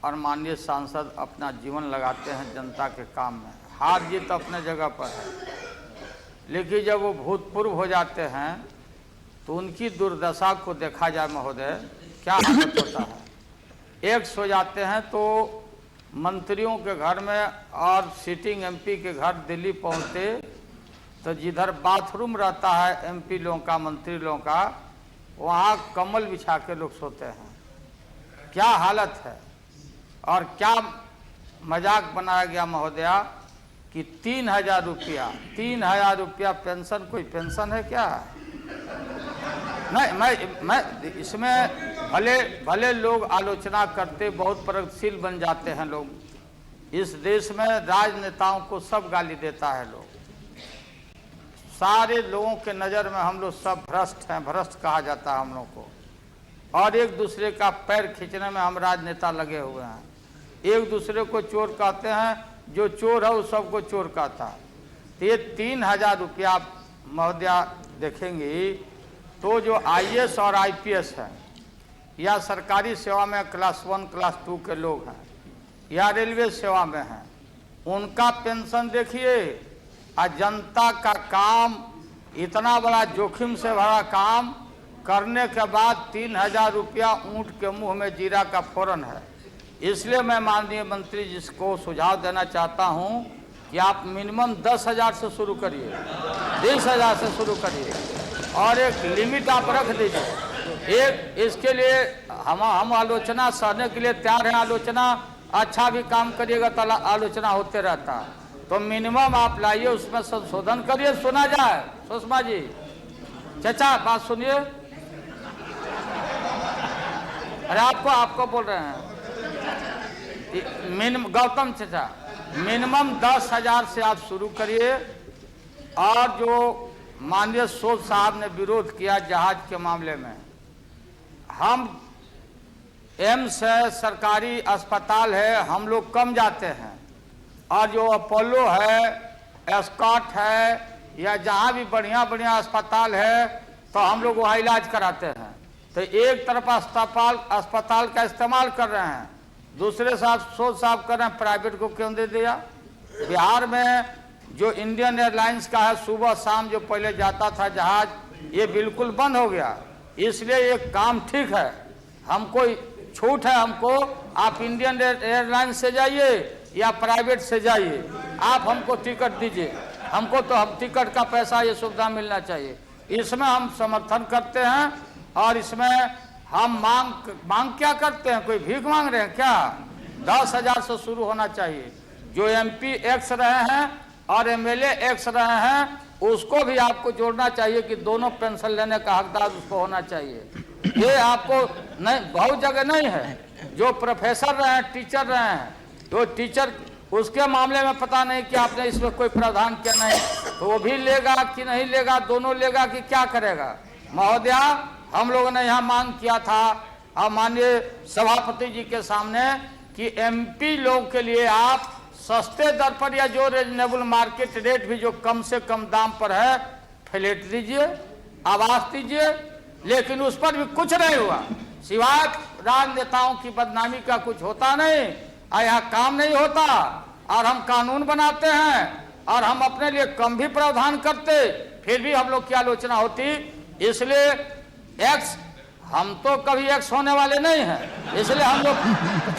और माननीय सांसद अपना जीवन लगाते हैं जनता के काम में। हार जीत अपने जगह पर है, लेकिन जब वो भूतपूर्व हो जाते हैं तो उनकी दुर्दशा को देखा जाए महोदय, क्या हालत होता है। एक सो जाते हैं तो मंत्रियों के घर में और सिटिंग एमपी के घर दिल्ली पहुंचते तो जिधर बाथरूम रहता है एमपी लोगों का, मंत्री लोगों का, वहाँ कम्बल बिछा के लोग सोते हैं। क्या हालत है। और क्या मजाक बनाया गया महोदया कि 3,000 रुपया पेंशन, कोई पेंशन है क्या? नहीं, मैं इसमें भले लोग आलोचना करते, बहुत प्रगतिशील बन जाते हैं लोग। इस देश में राजनेताओं को सब गाली देता है लोग, सारे लोगों के नज़र में हम लोग सब भ्रष्ट हैं, भ्रष्ट कहा जाता है हम लोग को। और एक दूसरे का पैर खींचने में हम राजनेता लगे हुए हैं। एक दूसरे को चोर कहते हैं, जो चोर है वो सबको चोर कहता है। तो ये 3,000 रुपया महोदया देखेंगी तो जो आईएएस और आईपीएस हैं या सरकारी सेवा में क्लास 1 क्लास 2 के लोग हैं या रेलवे सेवा में हैं, उनका पेंशन देखिए। और जनता का काम, इतना बड़ा जोखिम से भरा काम करने के बाद 3,000 रुपया ऊँट के मुंह में जीरा का फोरन है। इसलिए मैं माननीय मंत्री जी को सुझाव देना चाहता हूं कि आप मिनिमम 10,000 से शुरू करिए, 20,000 से शुरू करिए और एक लिमिट आप रख दीजिए। एक इसके लिए हम आलोचना सहने के लिए तैयार हैं। आलोचना अच्छा भी काम करिएगा तो आलोचना होते रहता है, तो मिनिमम आप लाइए, उसमें संशोधन करिए, सुना जाए। सुषमा जी, चाचा बात सुनिए। अरे आपको बोल रहे हैं। गौतम चाचा, मिनिमम 10,000 से आप शुरू करिए। और जो माननीय सोच साहब ने विरोध किया जहाज के मामले में, हम एम्स है, सरकारी अस्पताल है, हम लोग कम जाते हैं। और जो अपोलो है, एस्कॉट है, या जहाँ भी बढ़िया अस्पताल है तो हम लोग वहाँ इलाज कराते हैं। तो एक तरफ अस्पताल का इस्तेमाल कर रहे हैं, दूसरे साथ सोच साफ कर रहे हैं प्राइवेट को क्यों दे दिया। बिहार में जो इंडियन एयरलाइंस का है, सुबह शाम जो पहले जाता था जहाज, ये बिल्कुल बंद हो गया। इसलिए ये काम ठीक है, हमको छूट है, हमको आप इंडियन एयरलाइंस से जाइए या प्राइवेट से जाइए, आप हमको टिकट दीजिए, हमको तो हम टिकट का पैसा, ये सुविधा मिलना चाहिए। इसमें हम समर्थन करते हैं। और इसमें हम मांग क्या करते हैं, कोई भीख मांग रहे हैं क्या? 10,000 से शुरू होना चाहिए। जो एमपी एक्स रहे हैं और एमएलए एक्स रहे हैं, उसको भी आपको जोड़ना चाहिए कि दोनों पेंशन लेने का हकदार उसको होना चाहिए। ये आपको नहीं, बहुत जगह नहीं है। जो प्रोफेसर रहे हैं, टीचर रहे हैं, तो टीचर उसके मामले में पता नहीं कि आपने इसमें कोई प्रावधान किया नहीं, तो वो भी लेगा कि नहीं लेगा, दोनों लेगा कि क्या करेगा। महोदया, हम लोगों ने यहाँ मांग किया था और माननीय सभापति जी के सामने कि एमपी लोग के लिए आप सस्ते दर पर या जो रीजनेबल मार्केट रेट भी जो कम से कम दाम पर है, फ्लैट दीजिए, आवास दीजिए। लेकिन उस पर भी कुछ नहीं हुआ, सिवाय राजनेताओं की बदनामी का कुछ होता नहीं। और यहाँ काम नहीं होता और हम कानून बनाते हैं और हम अपने लिए कम भी प्रावधान करते, फिर भी हम लोग की आलोचना होती। इसलिए एक्स, हम तो कभी एक्स होने वाले नहीं हैं, इसलिए हम लोग